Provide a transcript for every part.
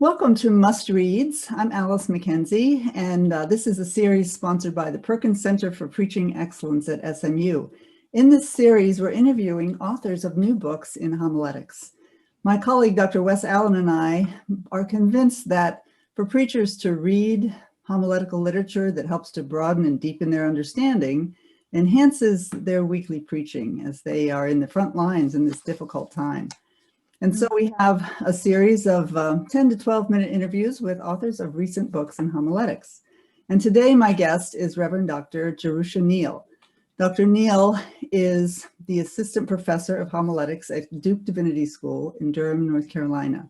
Welcome to Must Reads. I'm Alice McKenzie, and this is a series sponsored by the Perkins Center for Preaching Excellence at SMU. In this series, we're interviewing authors of new books in homiletics. My colleague, Dr. Wes Allen, and I are convinced that for preachers to read homiletical literature that helps to broaden and deepen their understanding enhances their weekly preaching as they are in the front lines in this difficult time. And so we have a series of 10 to 12-minute interviews with authors of recent books in homiletics. And today my guest is Reverend Dr. Jerusha Neil. Dr. Neil is the assistant professor of homiletics at Duke Divinity School in Durham, North Carolina.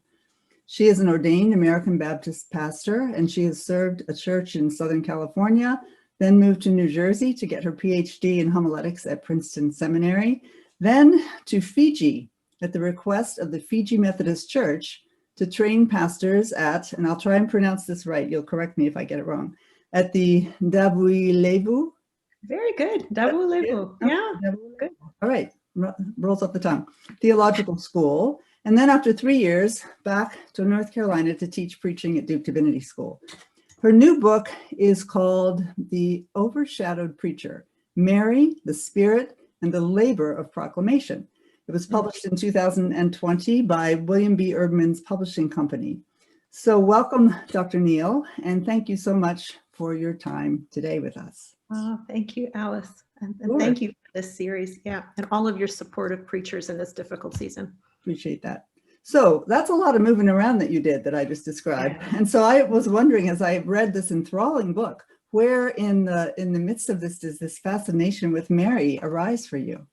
She is an ordained American Baptist pastor, and she has served a church in Southern California, then moved to New Jersey to get her PhD in homiletics at Princeton Seminary, then to Fiji at the request of the Fiji Methodist Church to train pastors at, and I'll try and pronounce this right, you'll correct me if I get it wrong, at the Davuilevu. Very good, Davuilevu, yeah. Good. All right, rolls off the tongue. Theological School, and then after 3 years, back to North Carolina to teach preaching at Duke Divinity School. Her new book is called The Overshadowed Preacher, Mary, the Spirit, and the Labor of Proclamation. It was published in 2020 by William B. Erdman's publishing company. So welcome, Dr. Neil, and thank you so much for your time today with us. Oh, thank you, Alice. And thank you for this series, yeah, and all of your support of preachers in this difficult season. Appreciate that. So that's a lot of moving around that you did that I just described. Yeah. And so I was wondering, as I read this enthralling book, where in the midst of this does this fascination with Mary arise for you?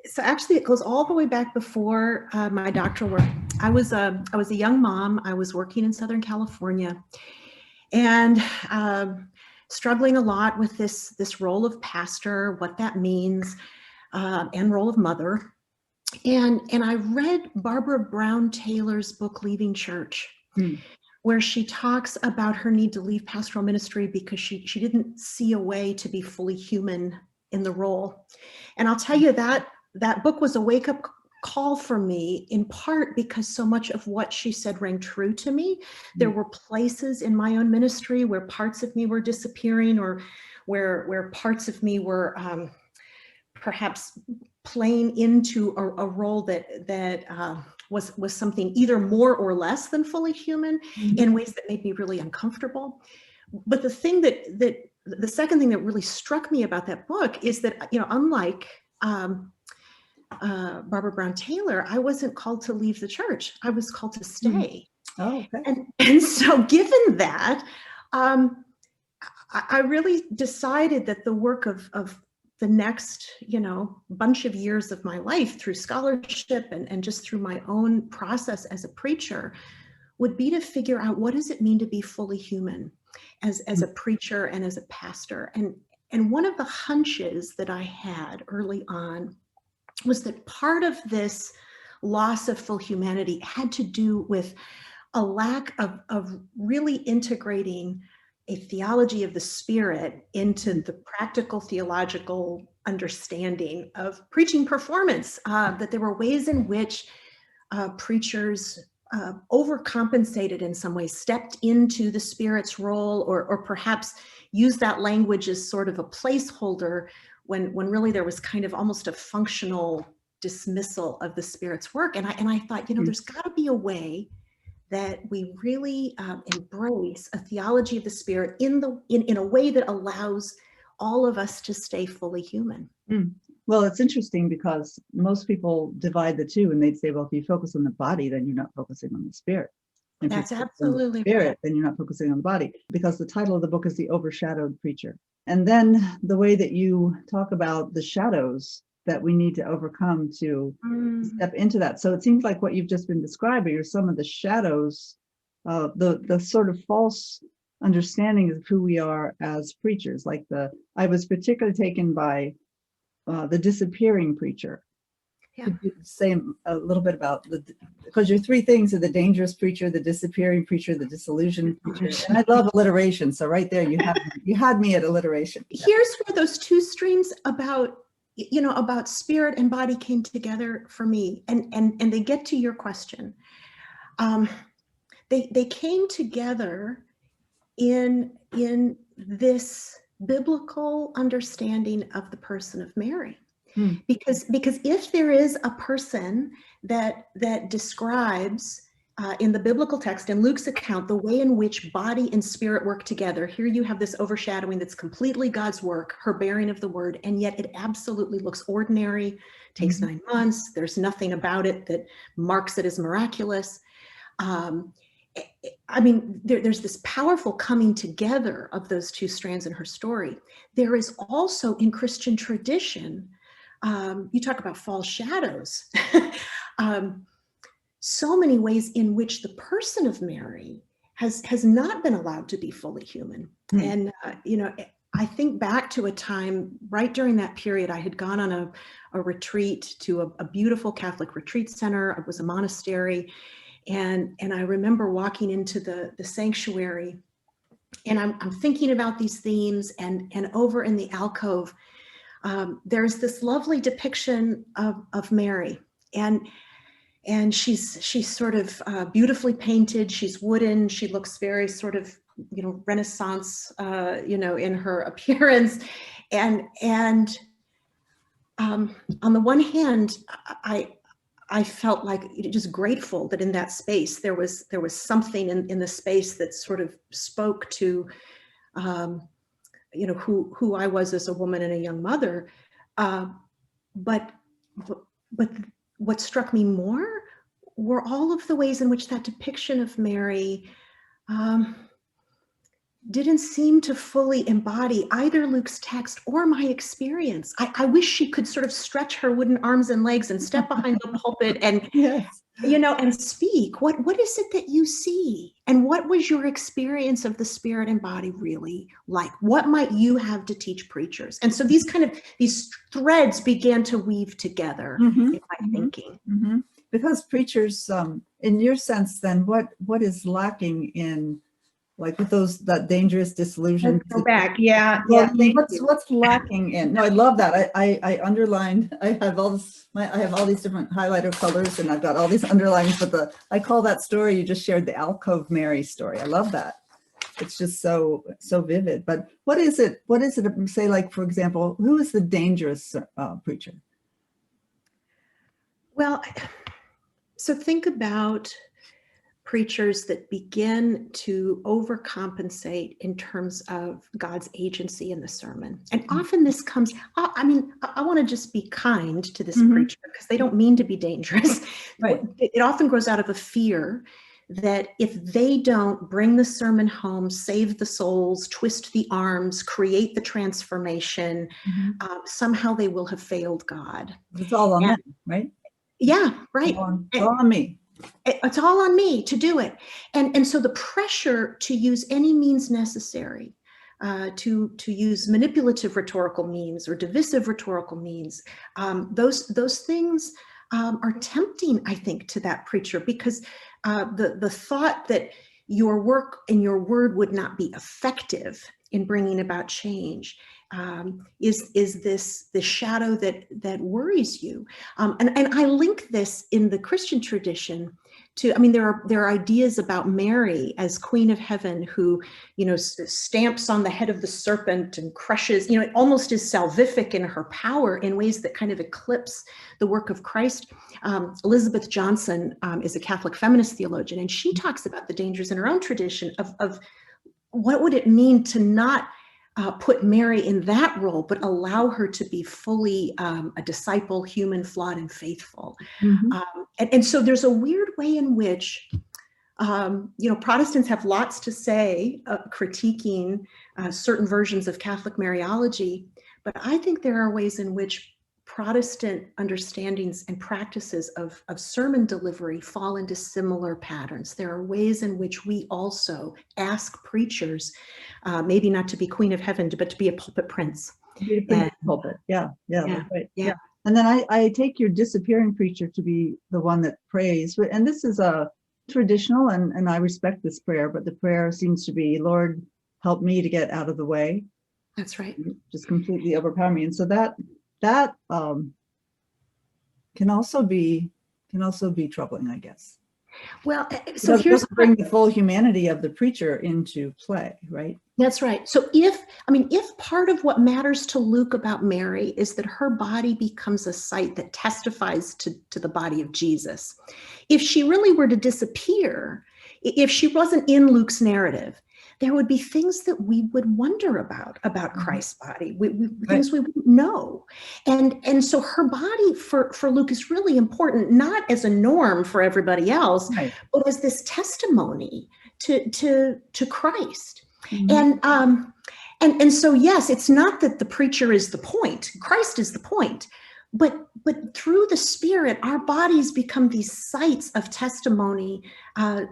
So actually, it goes all the way back before my doctoral work. I was a young mom. I was working in Southern California, and struggling a lot with this role of pastor, what that means, and role of mother. And I read Barbara Brown Taylor's book, Leaving Church, where she talks about her need to leave pastoral ministry because she didn't see a way to be fully human in the role. And I'll tell you that book was a wake-up call for me, in part because so much of what she said rang true to me. There were places in my own ministry where parts of me were disappearing, or where parts of me were perhaps playing into a role that was something either more or less than fully human, in ways that made me really uncomfortable. But the second thing that really struck me about that book is that, unlike Barbara Brown Taylor, I wasn't called to leave the church. I was called to stay. Oh, okay. And so given that, I really decided that the work of the next, bunch of years of my life through scholarship and just through my own process as a preacher would be to figure out, what does it mean to be fully human as a preacher and as a pastor? And one of the hunches that I had early on was that part of this loss of full humanity had to do with a lack of really integrating a theology of the Spirit into the practical theological understanding of preaching performance, that there were ways in which preachers overcompensated in some ways, stepped into the Spirit's role, or perhaps used that language as sort of a placeholder when really there was kind of almost a functional dismissal of the Spirit's work. And I thought, there's got to be a way that we really embrace a theology of the Spirit in a way that allows all of us to stay fully human. Well, it's interesting because most people divide the two, and they'd say, well, if you focus on the body, then you're not focusing on the Spirit. If That's absolutely the Spirit, right. Then you're not focusing on the body, because the title of the book is The Overshadowed Preacher. And then the way that you talk about the shadows that we need to overcome to step into that. So it seems like what you've just been describing are some of the shadows, the sort of false understanding of who we are as preachers. I was particularly taken by the disappearing preacher. Yeah. Could you say a little bit about because your three things are the dangerous preacher, the disappearing preacher, the disillusioned preacher. And I love alliteration. So right there, you had me at alliteration. Here's where those two streams about spirit and body came together for me, and they get to your question. they came together in this biblical understanding of the person of Mary. Because if there is a person that describes in the biblical text, in Luke's account, the way in which body and spirit work together, here you have this overshadowing that's completely God's work, her bearing of the word, and yet it absolutely looks ordinary, takes 9 months, there's nothing about it that marks it as miraculous. I mean, there's this powerful coming together of those two strands in her story. There is also in Christian tradition, you talk about false shadows, so many ways in which the person of Mary has not been allowed to be fully human. And, you know, I think back to a time right during that period, I had gone on a retreat to a beautiful Catholic retreat center. It was a monastery. And I remember walking into the sanctuary, and I'm thinking about these themes, and over in the alcove, there's this lovely depiction of Mary, and she's sort of beautifully painted. She's wooden. She looks very sort of, you know, Renaissance, you know, in her appearance, and on the one hand, I felt like just grateful that in that space there was something in the space that sort of spoke to, you know, who I was as a woman and a young mother. But what struck me more were all of the ways in which that depiction of Mary didn't seem to fully embody either Luke's text or my experience. I wish she could sort of stretch her wooden arms and legs and step behind the pulpit and, you know, and speak. What is it that you see? And what was your experience of the spirit and body really like? What might you have to teach preachers? And so these threads began to weave together in my thinking. Because preachers, in your sense, then what is lacking in, like, with that dangerous disillusion? Let's go back. Yeah. What's lacking in? No, I love that. I underlined. I have all these different highlighter colors, and I've got all these underlines. But I call that story you just shared the alcove Mary story. I love that. It's just so vivid. But what is it? Say, like, for example, who is the dangerous preacher? Well, so think about preachers that begin to overcompensate in terms of God's agency in the sermon. And often this comes, I mean, I want to just be kind to this preacher because they don't mean to be dangerous. Right. It often grows out of a fear that if they don't bring the sermon home, save the souls, twist the arms, create the transformation, somehow they will have failed God. It's all on them, right? Yeah, right. It's all on me. It's all on me to do it. And so the pressure to use any means necessary, to use manipulative rhetorical means or divisive rhetorical means, those things are tempting, I think, to that preacher, because the thought that your work and your word would not be effective in bringing about change is this shadow that worries you. And I link this in the Christian tradition to, I mean, there are ideas about Mary as Queen of Heaven who, you know, stamps on the head of the serpent and crushes, you know, it almost is salvific in her power in ways that kind of eclipse the work of Christ. Elizabeth Johnson is a Catholic feminist theologian, and she talks about the dangers in her own tradition of what would it mean to not put Mary in that role, but allow her to be fully a disciple, human, flawed, and faithful. And so there's a weird way in which, you know, Protestants have lots to say critiquing certain versions of Catholic Mariology, but I think there are ways in which Protestant understandings and practices of sermon delivery fall into similar patterns. There are ways in which we also ask preachers, maybe not to be Queen of Heaven, but to be a pulpit prince. Pulpit. Yeah. Right. Yeah. And then I take your disappearing preacher to be the one that prays. And this is a traditional, and I respect this prayer, but the prayer seems to be, Lord, help me to get out of the way. That's right. Just completely overpower me. And so that can also be troubling, I guess. Well, so Because it here's doesn't bring the full humanity of the preacher into play, right? That's right. So if part of what matters to Luke about Mary is that her body becomes a site that testifies to the body of Jesus, if she really were to disappear, if she wasn't in Luke's narrative, there would be things that we would wonder about Christ's body, things we wouldn't know. And so her body for Luke is really important, not as a norm for everybody else, Right. but as this testimony to Christ. Mm-hmm. And so, yes, it's not that the preacher is the point, Christ is the point, but through the Spirit, our bodies become these sites of testimony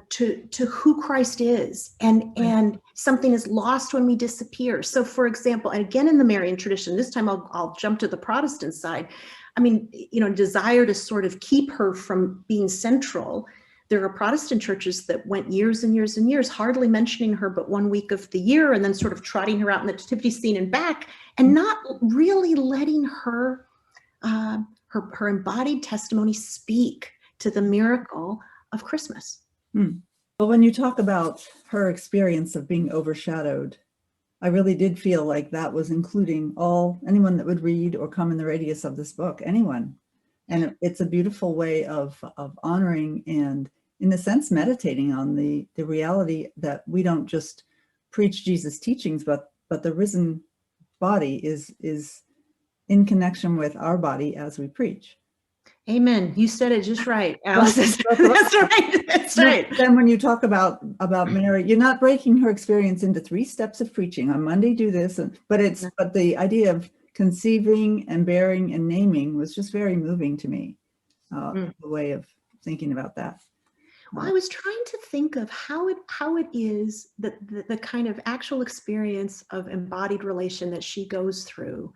to who Christ is, and something is lost when we disappear. So, for example, and again in the Marian tradition, this time I'll jump to the Protestant side. I mean, desire to sort of keep her from being central. There are Protestant churches that went years and years and years, hardly mentioning her but 1 week of the year, and then sort of trotting her out in the nativity scene and back, and not really letting her her embodied testimony speak to the miracle of Christmas. Well, when you talk about her experience of being overshadowed, I really did feel like that was including anyone that would read or come in the radius of this book, anyone. And it's a beautiful way of honoring and, in a sense, meditating on the reality that we don't just preach Jesus' teachings, but the risen body is in connection with our body as we preach. Amen. You said it just right, Alice. That's right. That's right. Then when you talk about Mary, you're not breaking her experience into 3 steps of preaching. On Monday, do this, but the idea of conceiving and bearing and naming was just very moving to me. The way of thinking about that. Well, I was trying to think of how it is that the kind of actual experience of embodied relation that she goes through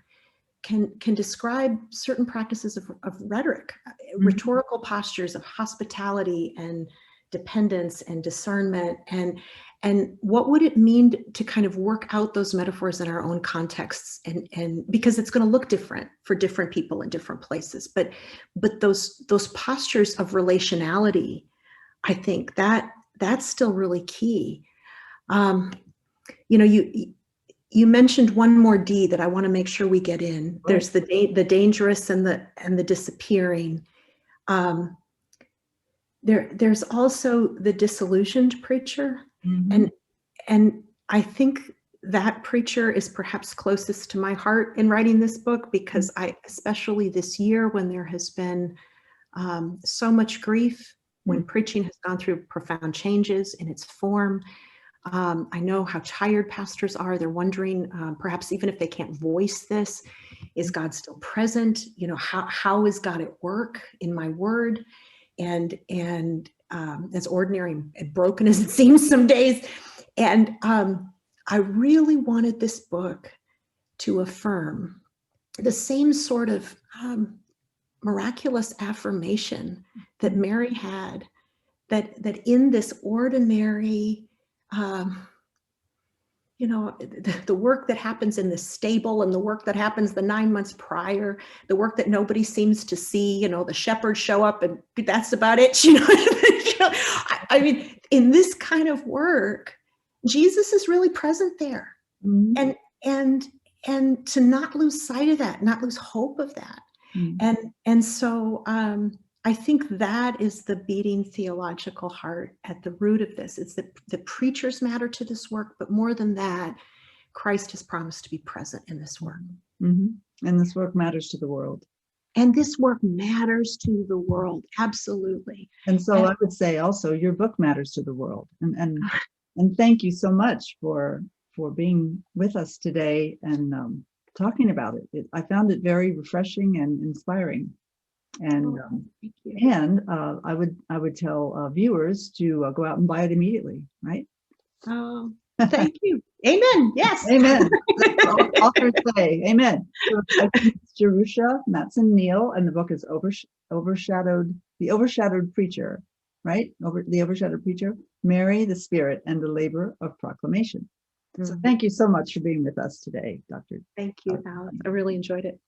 can describe certain practices of rhetoric, rhetorical postures of hospitality and dependence and discernment, and what would it mean to kind of work out those metaphors in our own contexts, and because it's going to look different for different people in different places, but those postures of relationality, I think that's still really key. You mentioned one more D that I want to make sure we get in. Right. There's the dangerous and the disappearing. There's also the disillusioned preacher, and I think that preacher is perhaps closest to my heart in writing this book, because especially this year when there has been so much grief, when preaching has gone through profound changes in its form. I know how tired pastors are. They're wondering, perhaps even if they can't voice this, is God still present? How is God at work in my word? And as ordinary and broken as it seems some days. And I really wanted this book to affirm the same sort of miraculous affirmation that Mary had, that in this ordinary, the work that happens in the stable, and the work that happens the 9 months prior, the work that nobody seems to see, the shepherds show up and that's about it. I mean, in this kind of work, Jesus is really present there. And to not lose sight of that, not lose hope of that. And so I think that is the beating theological heart at the root of this. It's that the preachers matter to this work, but more than that, Christ has promised to be present in this work. And this work matters to the world. And this work matters to the world, absolutely. And so I would say also your book matters to the world. And thank you so much for being with us today and talking about it. I found it very refreshing and inspiring. And thank you. And I would tell viewers to go out and buy it immediately, right? Oh, thank you. Amen. Yes. Amen. Authors say amen. So it's Jerusha Matsen Neal, and the book is Overshadowed, the Overshadowed Preacher, right? The Overshadowed Preacher, Mary, the Spirit, and the Labor of Proclamation. So thank you so much for being with us today, Dr. Thank you, Alice. I really enjoyed it.